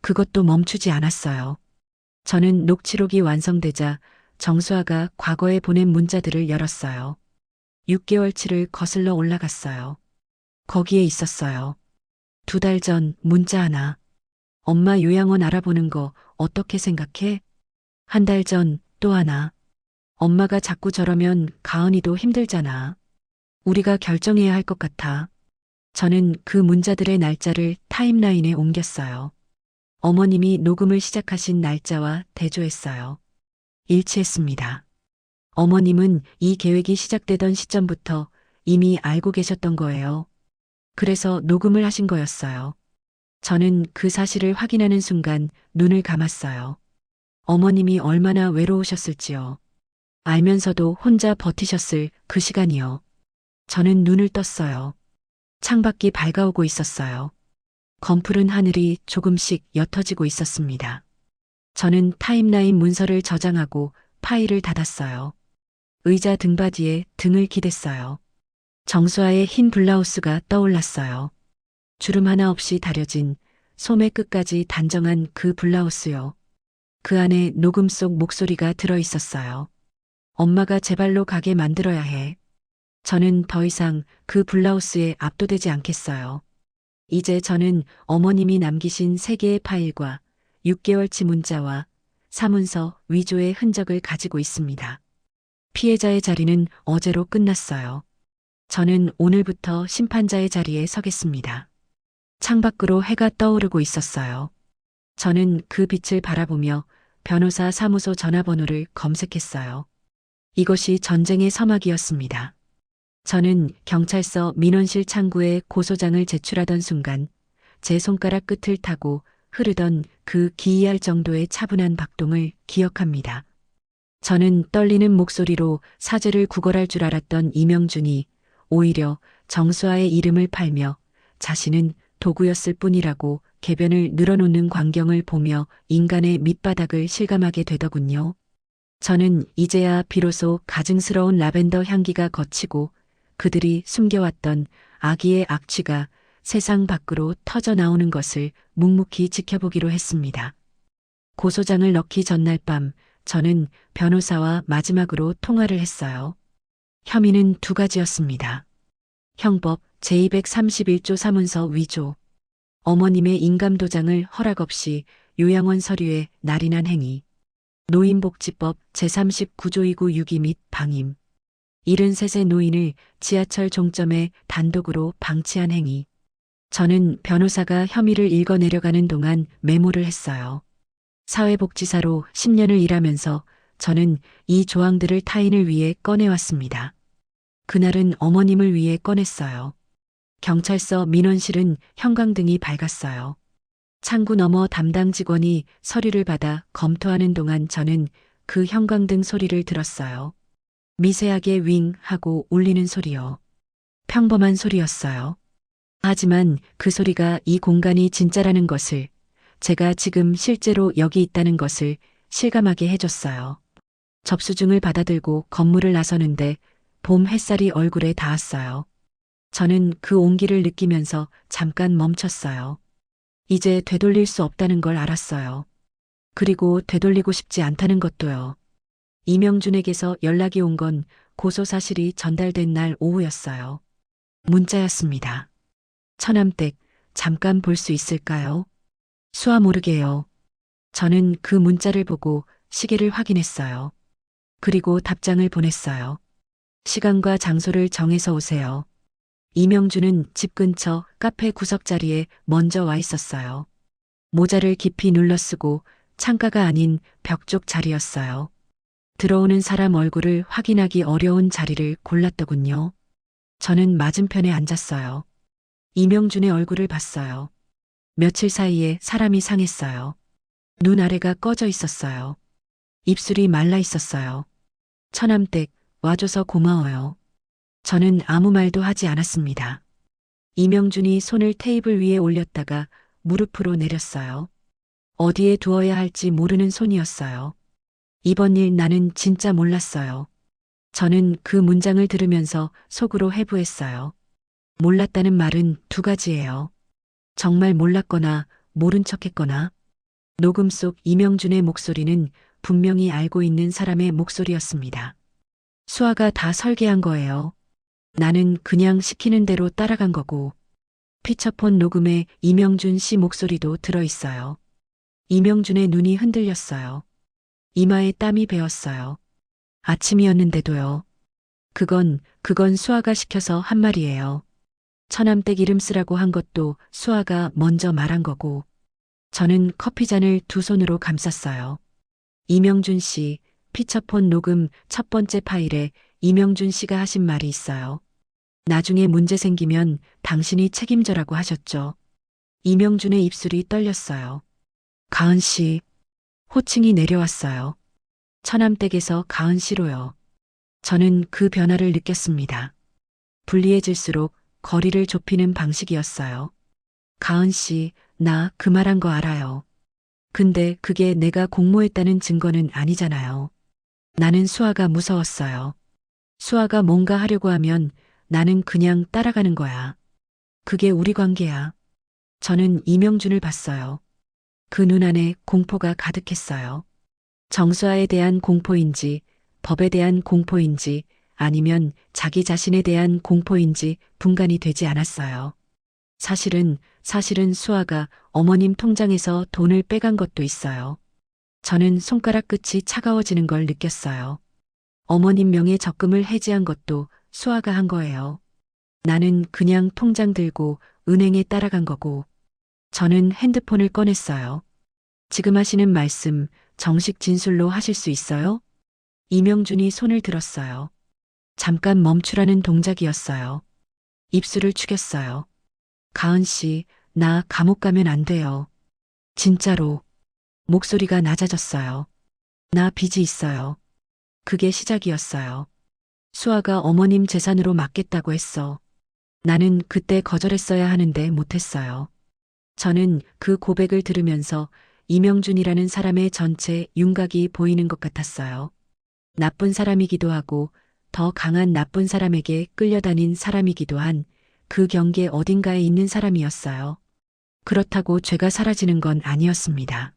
그것도 멈추지 않았어요. 저는 녹취록이 완성되자 정수아가 과거에 보낸 문자들을 열었어요. 6개월치를 거슬러 올라갔어요. 거기에 있었어요. 2달 전 문자 하나. 엄마 요양원 알아보는 거 어떻게 생각해? 1달 전 또 하나. 엄마가 자꾸 저러면 가은이도 힘들잖아. 우리가 결정해야 할 것 같아. 저는 그 문자들의 날짜를 타임라인에 옮겼어요. 어머님이 녹음을 시작하신 날짜와 대조했어요. 일치했습니다. 어머님은 이 계획이 시작되던 시점부터 이미 알고 계셨던 거예요. 그래서 녹음을 하신 거였어요. 저는 그 사실을 확인하는 순간 눈을 감았어요. 어머님이 얼마나 외로우셨을지요. 알면서도 혼자 버티셨을 그 시간이요. 저는 눈을 떴어요. 창밖이 밝아오고 있었어요. 검푸른 하늘이 조금씩 옅어지고 있었습니다. 저는 타임라인 문서를 저장하고 파일을 닫았어요. 의자 등받이에 등을 기댔어요. 정수아의 흰 블라우스가 떠올랐어요. 주름 하나 없이 다려진 소매 끝까지 단정한 그 블라우스요. 그 안에 녹음 속 목소리가 들어 있었어요. 엄마가 제 발로 가게 만들어야 해. 저는 더 이상 그 블라우스에 압도되지 않겠어요. 이제 저는 어머님이 남기신 3개의 파일과 6개월치 문자와 사문서 위조의 흔적을 가지고 있습니다. 피해자의 자리는 어제로 끝났어요. 저는 오늘부터 심판자의 자리에 서겠습니다. 창밖으로 해가 떠오르고 있었어요. 저는 그 빛을 바라보며 변호사 사무소 전화번호를 검색했어요. 이것이 전쟁의 서막이었습니다. 저는 경찰서 민원실 창구에 고소장을 제출하던 순간 제 손가락 끝을 타고 흐르던 그 기이할 정도의 차분한 박동을 기억합니다. 저는 떨리는 목소리로 사죄를 구걸할 줄 알았던 이명준이 오히려 정수아의 이름을 팔며 자신은 도구였을 뿐이라고 궤변을 늘어놓는 광경을 보며 인간의 밑바닥을 실감하게 되더군요. 저는 이제야 비로소 가증스러운 라벤더 향기가 걷히고 그들이 숨겨왔던 아기의 악취가 세상 밖으로 터져 나오는 것을 묵묵히 지켜보기로 했습니다. 고소장을 넣기 전날 밤 저는 변호사와 마지막으로 통화를 했어요. 혐의는 2가지였습니다. 형법 제231조 사문서 위조, 어머님의 인감도장을 허락 없이 요양원 서류에 날인한 행위, 노인복지법 제39조 2구 유기 및 방임, 73세 노인을 지하철 종점에 단독으로 방치한 행위. 저는 변호사가 혐의를 읽어내려가는 동안 메모를 했어요. 사회복지사로 10년을 일하면서 저는 이 조항들을 타인을 위해 꺼내왔습니다. 그날은 어머님을 위해 꺼냈어요. 경찰서 민원실은 형광등이 밝았어요. 창구 너머 담당 직원이 서류를 받아 검토하는 동안 저는 그 형광등 소리를 들었어요. 미세하게 윙 하고 울리는 소리요. 평범한 소리였어요. 하지만 그 소리가 이 공간이 진짜라는 것을, 제가 지금 실제로 여기 있다는 것을 실감하게 해줬어요. 접수증을 받아들고 건물을 나서는데 봄 햇살이 얼굴에 닿았어요. 저는 그 온기를 느끼면서 잠깐 멈췄어요. 이제 되돌릴 수 없다는 걸 알았어요. 그리고 되돌리고 싶지 않다는 것도요. 이명준에게서 연락이 온 건 고소 사실이 전달된 날 오후였어요. 문자였습니다. 처남댁, 잠깐 볼 수 있을까요? 수아 모르게요. 저는 그 문자를 보고 시계를 확인했어요. 그리고 답장을 보냈어요. 시간과 장소를 정해서 오세요. 이명주는 집 근처 카페 구석자리에 먼저 와 있었어요. 모자를 깊이 눌러쓰고 창가가 아닌 벽 쪽 자리였어요. 들어오는 사람 얼굴을 확인하기 어려운 자리를 골랐더군요. 저는 맞은편에 앉았어요. 이명준의 얼굴을 봤어요. 며칠 사이에 사람이 상했어요. 눈 아래가 꺼져 있었어요. 입술이 말라 있었어요. 처남댁, 와줘서 고마워요. 저는 아무 말도 하지 않았습니다. 이명준이 손을 테이블 위에 올렸다가 무릎으로 내렸어요. 어디에 두어야 할지 모르는 손이었어요. 이번 일 나는 진짜 몰랐어요. 저는 그 문장을 들으면서 속으로 해부했어요. 몰랐다는 말은 두 가지예요. 정말 몰랐거나 모른 척했거나. 녹음 속 이명준의 목소리는 분명히 알고 있는 사람의 목소리였습니다. 수아가 다 설계한 거예요. 나는 그냥 시키는 대로 따라간 거고. 피처폰 녹음에 이명준 씨 목소리도 들어있어요. 이명준의 눈이 흔들렸어요. 이마에 땀이 배었어요. 아침이었는데도요. 그건 수아가 시켜서 한 말이에요. 처남댁 이름 쓰라고 한 것도 수아가 먼저 말한 거고. 저는 커피잔을 두 손으로 감쌌어요. 이명준 씨, 피처폰 녹음 첫 번째 파일에 이명준 씨가 하신 말이 있어요. 나중에 문제 생기면 당신이 책임져라고 하셨죠. 이명준의 입술이 떨렸어요. 가은 씨, 호칭이 내려왔어요. 처남댁에서 가은 씨로요. 저는 그 변화를 느꼈습니다. 불리해질수록 거리를 좁히는 방식이었어요. 가은 씨, 나 그 말한 거 알아요. 근데 그게 내가 공모했다는 증거는 아니잖아요. 나는 수아가 무서웠어요. 수아가 뭔가 하려고 하면 나는 그냥 따라가는 거야. 그게 우리 관계야. 저는 이명준을 봤어요. 그 눈 안에 공포가 가득했어요. 정수아에 대한 공포인지, 법에 대한 공포인지, 아니면 자기 자신에 대한 공포인지 분간이 되지 않았어요. 사실은 수아가 어머님 통장에서 돈을 빼간 것도 있어요. 저는 손가락 끝이 차가워지는 걸 느꼈어요. 어머님 명의 적금을 해지한 것도 수아가 한 거예요. 나는 그냥 통장 들고 은행에 따라간 거고. 저는 핸드폰을 꺼냈어요. 지금 하시는 말씀 정식 진술로 하실 수 있어요? 이명준이 손을 들었어요. 잠깐 멈추라는 동작이었어요. 입술을 축였어요. 가은 씨, 나 감옥 가면 안 돼요. 진짜로. 목소리가 낮아졌어요. 나 빚이 있어요. 그게 시작이었어요. 수아가 어머님 재산으로 맡겠다고 했어. 나는 그때 거절했어야 하는데 못했어요. 저는 그 고백을 들으면서 이명준이라는 사람의 전체 윤곽이 보이는 것 같았어요. 나쁜 사람이기도 하고 더 강한 나쁜 사람에게 끌려다닌 사람이기도 한 그 경계 어딘가에 있는 사람이었어요. 그렇다고 죄가 사라지는 건 아니었습니다.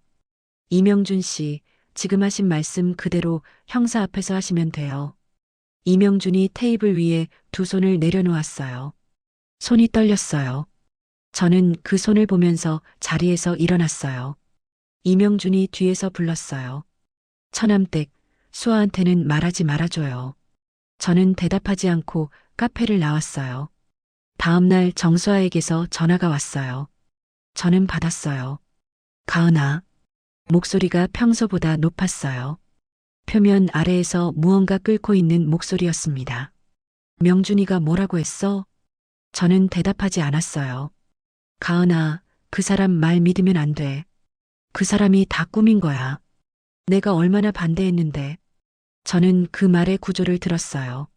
이명준 씨, 지금 하신 말씀 그대로 형사 앞에서 하시면 돼요. 이명준이 테이블 위에 두 손을 내려놓았어요. 손이 떨렸어요. 저는 그 손을 보면서 자리에서 일어났어요. 이명준이 뒤에서 불렀어요. 처남댁, 수아한테는 말하지 말아줘요. 저는 대답하지 않고 카페를 나왔어요. 다음 날 정수아에게서 전화가 왔어요. 저는 받았어요. 가은아. 목소리가 평소보다 높았어요. 표면 아래에서 무언가 끓고 있는 목소리였습니다. 명준이가 뭐라고 했어? 저는 대답하지 않았어요. 가은아, 그 사람 말 믿으면 안 돼. 그 사람이 다 꾸민 거야. 내가 얼마나 반대했는데. 저는 그 말의 구조를 들었어요.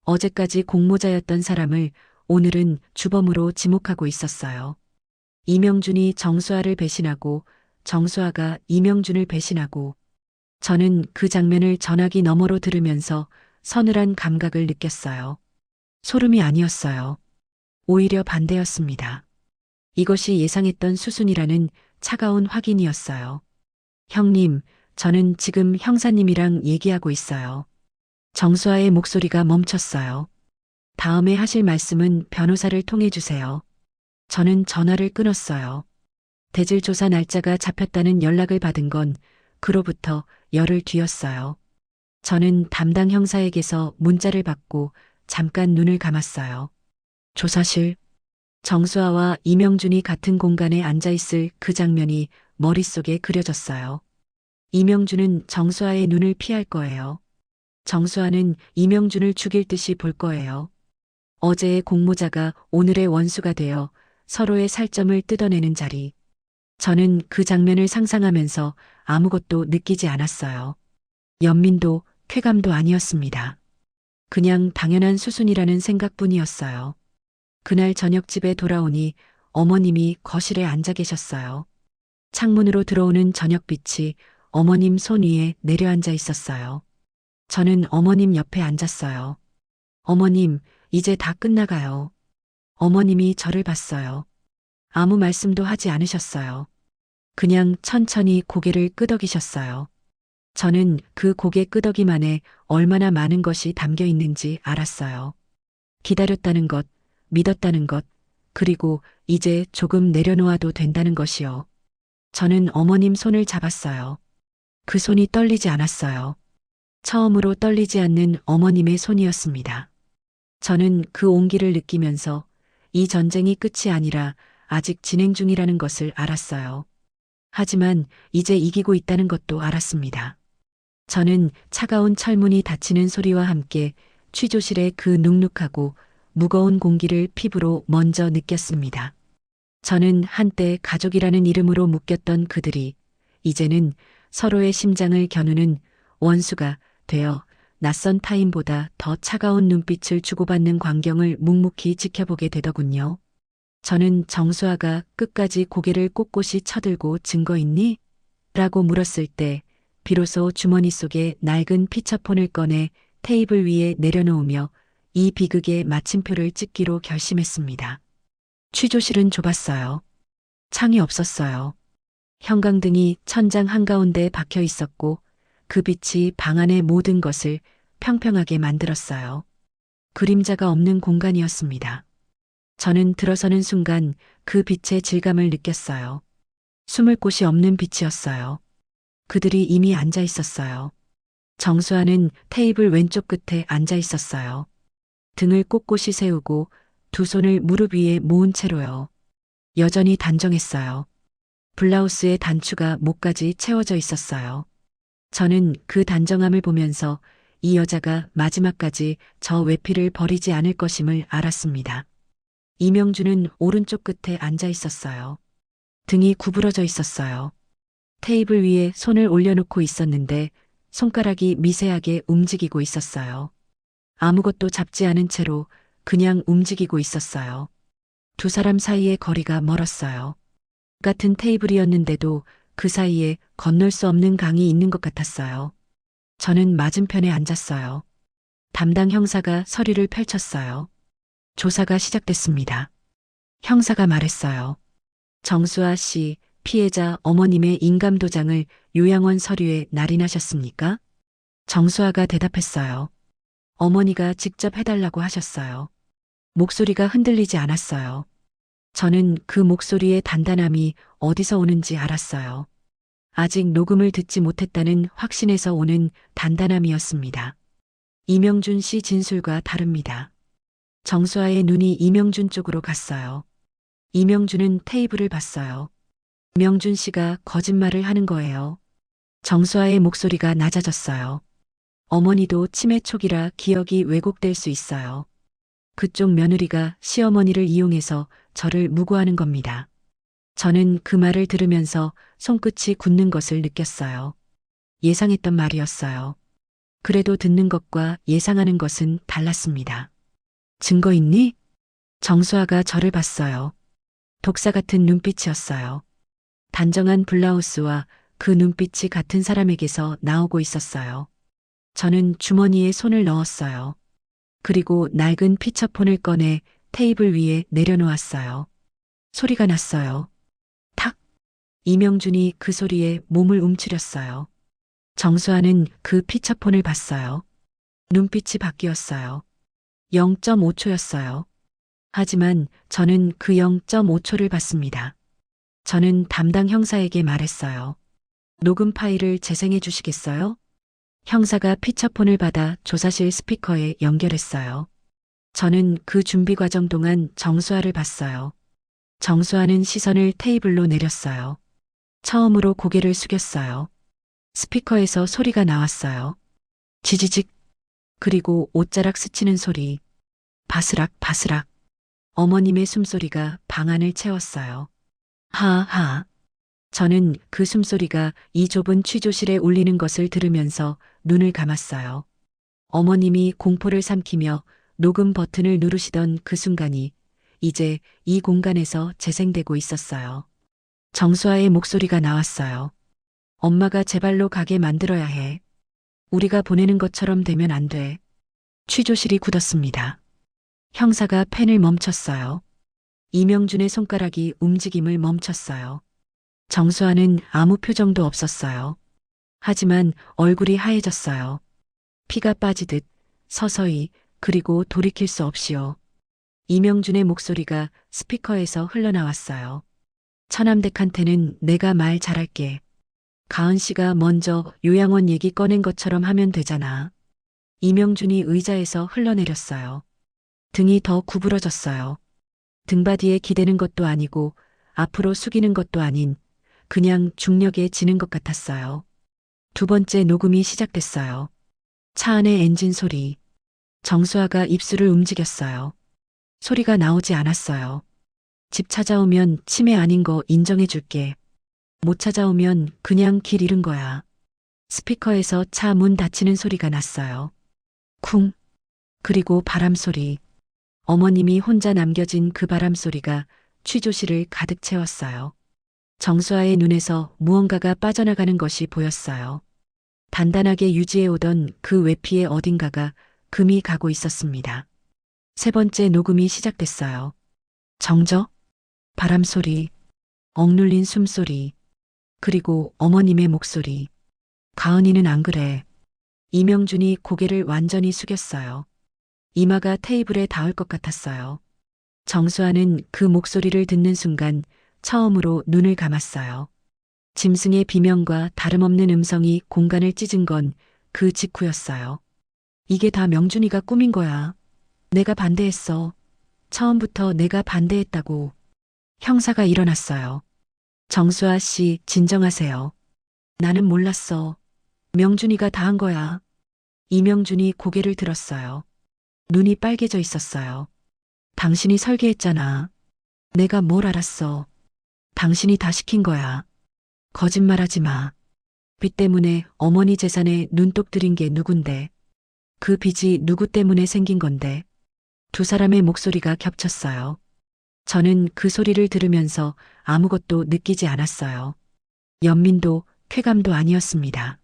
어제까지 공모자였던 사람을 오늘은 주범으로 지목하고 있었어요. 이명준이 정수아를 배신하고 정수아가 이명준을 배신하고. 저는 그 장면을 전화기 너머로 들으면서 서늘한 감각을 느꼈어요. 소름이 아니었어요. 오히려 반대였습니다. 이것이 예상했던 수순이라는 차가운 확인이었어요. 형님, 저는 지금 형사님이랑 얘기하고 있어요. 정수아의 목소리가 멈췄어요. 다음에 하실 말씀은 변호사를 통해 주세요. 저는 전화를 끊었어요. 대질 조사 날짜가 잡혔다는 연락을 받은 건 그로부터 열흘 뒤였어요. 저는 담당 형사에게서 문자를 받고 잠깐 눈을 감았어요. 조사실. 정수아와 이명준이 같은 공간에 앉아 있을 그 장면이 머릿속에 그려졌어요. 이명준은 정수아의 눈을 피할 거예요. 정수아는 이명준을 죽일 듯이 볼 거예요. 어제의 공모자가 오늘의 원수가 되어 서로의 살점을 뜯어내는 자리. 저는 그 장면을 상상하면서 아무것도 느끼지 않았어요. 연민도 쾌감도 아니었습니다. 그냥 당연한 수순이라는 생각뿐이었어요. 그날 저녁 집에 돌아오니 어머님이 거실에 앉아 계셨어요. 창문으로 들어오는 저녁빛이 어머님 손 위에 내려앉아 있었어요. 저는 어머님 옆에 앉았어요. 어머님, 이제 다 끝나가요. 어머님이 저를 봤어요. 아무 말씀도 하지 않으셨어요. 그냥 천천히 고개를 끄덕이셨어요. 저는 그 고개 끄덕이만에 얼마나 많은 것이 담겨 있는지 알았어요. 기다렸다는 것, 믿었다는 것, 그리고 이제 조금 내려놓아도 된다는 것이요. 저는 어머님 손을 잡았어요. 그 손이 떨리지 않았어요. 처음으로 떨리지 않는 어머님의 손이었습니다. 저는 그 온기를 느끼면서 이 전쟁이 끝이 아니라 아직 진행 중이라는 것을 알았어요. 하지만 이제 이기고 있다는 것도 알았습니다. 저는 차가운 철문이 닫히는 소리와 함께 취조실의 그 눅눅하고 무거운 공기를 피부로 먼저 느꼈습니다. 저는 한때 가족이라는 이름으로 묶였던 그들이 이제는 서로의 심장을 겨누는 원수가 되어 낯선 타인보다 더 차가운 눈빛을 주고받는 광경을 묵묵히 지켜보게 되더군요. 저는 정수아가 끝까지 고개를 꼿꼿이 쳐들고 증거 있니? 라고 물었을 때 비로소 주머니 속에 낡은 피처폰을 꺼내 테이블 위에 내려놓으며 이 비극의 마침표를 찍기로 결심했습니다. 취조실은 좁았어요. 창이 없었어요. 형광등이 천장 한가운데 박혀 있었고 그 빛이 방 안의 모든 것을 평평하게 만들었어요. 그림자가 없는 공간이었습니다. 저는 들어서는 순간 그 빛의 질감을 느꼈어요. 숨을 곳이 없는 빛이었어요. 그들이 이미 앉아 있었어요. 정수아는 테이블 왼쪽 끝에 앉아 있었어요. 등을 꼿꼿이 세우고 두 손을 무릎 위에 모은 채로요. 여전히 단정했어요. 블라우스의 단추가 목까지 채워져 있었어요. 저는 그 단정함을 보면서 이 여자가 마지막까지 저 외피를 버리지 않을 것임을 알았습니다. 이명준은 오른쪽 끝에 앉아 있었어요. 등이 구부러져 있었어요. 테이블 위에 손을 올려놓고 있었는데 손가락이 미세하게 움직이고 있었어요. 아무것도 잡지 않은 채로 그냥 움직이고 있었어요. 두 사람 사이의 거리가 멀었어요. 같은 테이블이었는데도 그 사이에 건널 수 없는 강이 있는 것 같았어요. 저는 맞은편에 앉았어요. 담당 형사가 서류를 펼쳤어요. 조사가 시작됐습니다. 형사가 말했어요. 정수아 씨, 피해자 어머님의 인감도장을 요양원 서류에 날인하셨습니까? 정수아가 대답했어요. 어머니가 직접 해달라고 하셨어요. 목소리가 흔들리지 않았어요. 저는 그 목소리의 단단함이 어디서 오는지 알았어요. 아직 녹음을 듣지 못했다는 확신에서 오는 단단함이었습니다. 이명준 씨 진술과 다릅니다. 정수아의 눈이 이명준 쪽으로 갔어요. 이명준은 테이블을 봤어요. 명준 씨가 거짓말을 하는 거예요. 정수아의 목소리가 낮아졌어요. 어머니도 치매 초기라 기억이 왜곡될 수 있어요. 그쪽 며느리가 시어머니를 이용해서 저를 무고하는 겁니다. 저는 그 말을 들으면서 손끝이 굳는 것을 느꼈어요. 예상했던 말이었어요. 그래도 듣는 것과 예상하는 것은 달랐습니다. 증거 있니? 정수아가 저를 봤어요. 독사 같은 눈빛이었어요. 단정한 블라우스와 그 눈빛이 같은 사람에게서 나오고 있었어요. 저는 주머니에 손을 넣었어요. 그리고 낡은 피처폰을 꺼내 테이블 위에 내려놓았어요. 소리가 났어요. 탁! 이명준이 그 소리에 몸을 움츠렸어요. 정수아는 그 피처폰을 봤어요. 눈빛이 바뀌었어요. 0.5초였어요. 하지만 저는 그 0.5초를 봤습니다. 저는 담당 형사에게 말했어요. 녹음 파일을 재생해 주시겠어요? 형사가 피처폰을 받아 조사실 스피커에 연결했어요. 저는 그 준비 과정 동안 정수아를 봤어요. 정수아는 시선을 테이블로 내렸어요. 처음으로 고개를 숙였어요. 스피커에서 소리가 나왔어요. 지지직. 그리고 옷자락 스치는 소리. 바스락 바스락. 어머님의 숨소리가 방 안을 채웠어요. 하하. 저는 그 숨소리가 이 좁은 취조실에 울리는 것을 들으면서 눈을 감았어요. 어머님이 공포를 삼키며 녹음 버튼을 누르시던 그 순간이 이제 이 공간에서 재생되고 있었어요. 정수아의 목소리가 나왔어요. 엄마가 제 발로 가게 만들어야 해. 우리가 보내는 것처럼 되면 안 돼. 취조실이 굳었습니다. 형사가 펜을 멈췄어요. 이명준의 손가락이 움직임을 멈췄어요. 정수아는 아무 표정도 없었어요. 하지만 얼굴이 하얘졌어요. 피가 빠지듯 서서히 그리고 돌이킬 수 없이요. 이명준의 목소리가 스피커에서 흘러나왔어요. 처남댁한테는 내가 말 잘할게. 가은 씨가 먼저 요양원 얘기 꺼낸 것처럼 하면 되잖아. 이명준이 의자에서 흘러내렸어요. 등이 더 구부러졌어요. 등바디에 기대는 것도 아니고 앞으로 숙이는 것도 아닌 그냥 중력에 지는 것 같았어요. 두 번째 녹음이 시작됐어요. 차 안의 엔진 소리. 정수아가 입술을 움직였어요. 소리가 나오지 않았어요. 집 찾아오면 치매 아닌 거 인정해 줄게. 못 찾아오면 그냥 길 잃은 거야. 스피커에서 차 문 닫히는 소리가 났어요. 쿵. 그리고 바람 소리. 어머님이 혼자 남겨진 그 바람 소리가 취조실을 가득 채웠어요. 정수아의 눈에서 무언가가 빠져나가는 것이 보였어요. 단단하게 유지해오던 그 외피의 어딘가가 금이 가고 있었습니다. 세 번째 녹음이 시작됐어요. 정적, 바람 소리, 억눌린 숨소리, 그리고 어머님의 목소리. 가은이는 안 그래. 이명준이 고개를 완전히 숙였어요. 이마가 테이블에 닿을 것 같았어요. 정수아는 그 목소리를 듣는 순간 처음으로 눈을 감았어요. 짐승의 비명과 다름없는 음성이 공간을 찢은 건 그 직후였어요. 이게 다 명준이가 꾸민 거야. 내가 반대했어. 처음부터 내가 반대했다고. 형사가 일어났어요. 정수아 씨, 진정하세요. 나는 몰랐어. 명준이가 다 한 거야. 이명준이 고개를 들었어요. 눈이 빨개져 있었어요. 당신이 설계했잖아. 내가 뭘 알았어. 당신이 다 시킨 거야. 거짓말하지 마. 빚 때문에 어머니 재산에 눈독 들인 게 누군데. 그 빚이 누구 때문에 생긴 건데. 두 사람의 목소리가 겹쳤어요. 저는 그 소리를 들으면서 아무것도 느끼지 않았어요. 연민도 쾌감도 아니었습니다.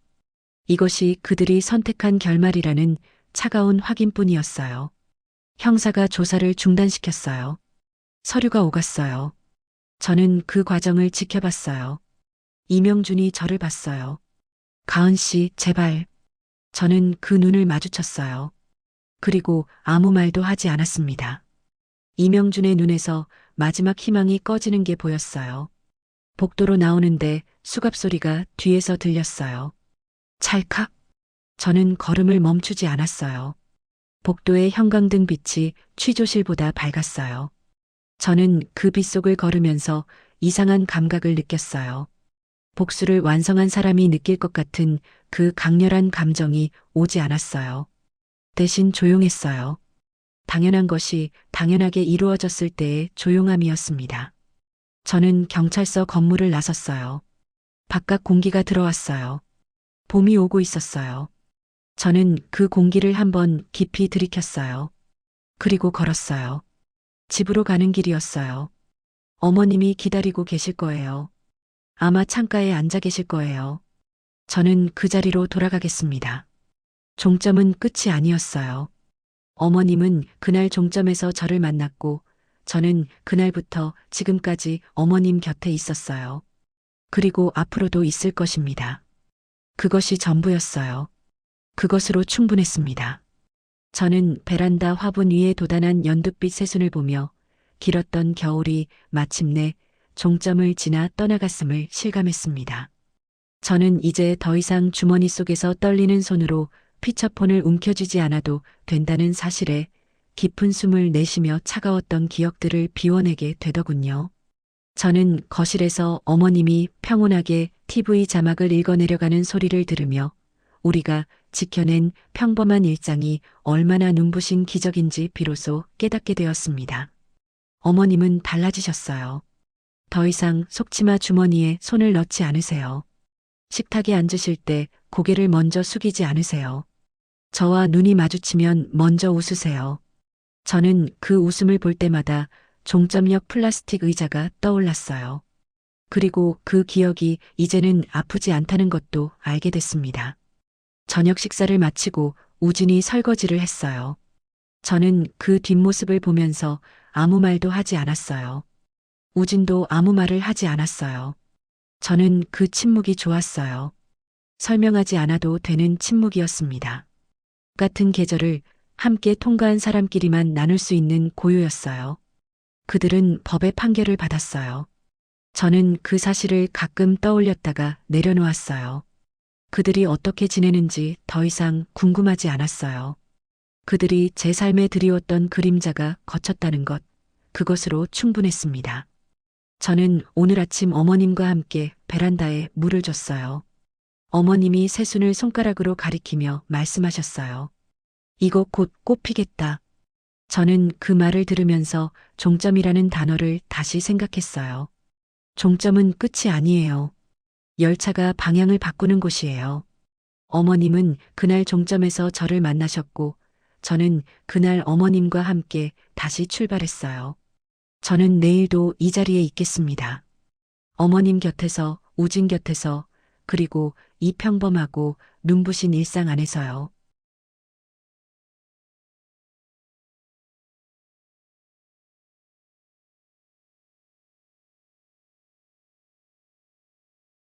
이것이 그들이 선택한 결말이라는 차가운 확인뿐이었어요. 형사가 조사를 중단시켰어요. 서류가 오갔어요. 저는 그 과정을 지켜봤어요. 이명준이 저를 봤어요. 가은 씨, 제발. 저는 그 눈을 마주쳤어요. 그리고 아무 말도 하지 않았습니다. 이명준의 눈에서 마지막 희망이 꺼지는 게 보였어요. 복도로 나오는데 수갑 소리가 뒤에서 들렸어요. 찰칵. 저는 걸음을 멈추지 않았어요. 복도의 형광등 빛이 취조실보다 밝았어요. 저는 그 빛 속을 걸으면서 이상한 감각을 느꼈어요. 복수를 완성한 사람이 느낄 것 같은 그 강렬한 감정이 오지 않았어요. 대신 조용했어요. 당연한 것이 당연하게 이루어졌을 때의 조용함이었습니다. 저는 경찰서 건물을 나섰어요. 바깥 공기가 들어왔어요. 봄이 오고 있었어요. 저는 그 공기를 한번 깊이 들이켰어요. 그리고 걸었어요. 집으로 가는 길이었어요. 어머님이 기다리고 계실 거예요. 아마 창가에 앉아 계실 거예요. 저는 그 자리로 돌아가겠습니다. 종점은 끝이 아니었어요. 어머님은 그날 종점에서 저를 만났고 저는 그날부터 지금까지 어머님 곁에 있었어요. 그리고 앞으로도 있을 것입니다. 그것이 전부였어요. 그것으로 충분했습니다. 저는 베란다 화분 위에 돋아난 연두빛 새순을 보며 길었던 겨울이 마침내 종점을 지나 떠나갔음을 실감했습니다. 저는 이제 더 이상 주머니 속에서 떨리는 손으로 피처폰을 움켜쥐지 않아도 된다는 사실에 깊은 숨을 내쉬며 차가웠던 기억들을 비워내게 되더군요. 저는 거실에서 어머님이 평온하게 TV 자막을 읽어내려가는 소리를 들으며 우리가 지켜낸 평범한 일상이 얼마나 눈부신 기적인지 비로소 깨닫게 되었습니다. 어머님은 달라지셨어요. 더 이상 속치마 주머니에 손을 넣지 않으세요. 식탁에 앉으실 때 고개를 먼저 숙이지 않으세요. 저와 눈이 마주치면 먼저 웃으세요. 저는 그 웃음을 볼 때마다 종점역 플라스틱 의자가 떠올랐어요. 그리고 그 기억이 이제는 아프지 않다는 것도 알게 됐습니다. 저녁 식사를 마치고 우진이 설거지를 했어요. 저는 그 뒷모습을 보면서 아무 말도 하지 않았어요. 우진도 아무 말을 하지 않았어요. 저는 그 침묵이 좋았어요. 설명하지 않아도 되는 침묵이었습니다. 같은 계절을 함께 통과한 사람끼리만 나눌 수 있는 고요였어요. 그들은 법의 판결을 받았어요. 저는 그 사실을 가끔 떠올렸다가 내려놓았어요. 그들이 어떻게 지내는지 더 이상 궁금하지 않았어요. 그들이 제 삶에 드리웠던 그림자가 거쳤다는 것, 그것으로 충분했습니다. 저는 오늘 아침 어머님과 함께 베란다에 물을 줬어요. 어머님이 새순을 손가락으로 가리키며 말씀하셨어요. 이거 곧 꽃피겠다. 저는 그 말을 들으면서 종점이라는 단어를 다시 생각했어요. 종점은 끝이 아니에요. 열차가 방향을 바꾸는 곳이에요. 어머님은 그날 종점에서 저를 만나셨고, 저는 그날 어머님과 함께 다시 출발했어요. 저는 내일도 이 자리에 있겠습니다. 어머님 곁에서, 우진 곁에서, 그리고 이 평범하고 눈부신 일상 안에서요.